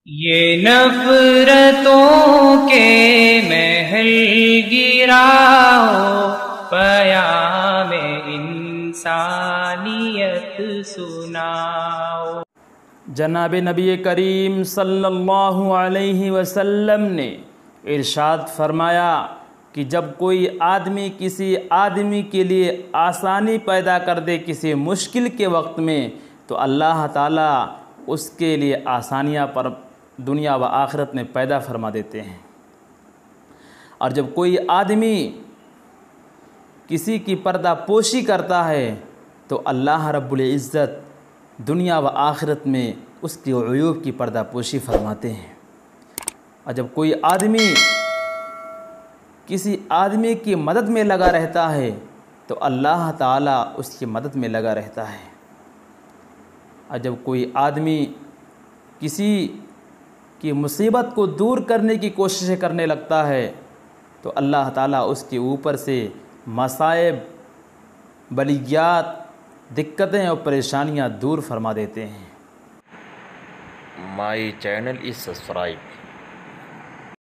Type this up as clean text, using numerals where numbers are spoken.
ये नफरतों के महल गिराओ, पयाम इंसानियत सुनाओ। जनाब नबी करीम सल्लल्लाहु अलैहि वसल्लम ने इरशाद फरमाया कि जब कोई आदमी किसी आदमी के लिए आसानी पैदा कर दे किसी मुश्किल के वक्त में, तो अल्लाह ताला उसके लिए आसानियाँ पर दुनिया व आखिरत में पैदा फरमा देते हैं। और जब कोई आदमी किसी की पर्दा पोशी करता है तो अल्लाह रब्बुल इज़्ज़त दुनिया व आखिरत में उसके उयूब की पर्दा पोशी फरमाते हैं। और जब कोई आदमी किसी आदमी की मदद में लगा रहता है तो अल्लाह ताला उसकी मदद में लगा रहता है। और जब कोई आदमी किसी की मुसीबत को दूर करने की कोशिश करने लगता है तो अल्लाह ताला उसके ऊपर से मसाइब, बलियात, दिक्कतें और परेशानियां दूर फरमा देते हैं। My channel is subscribe.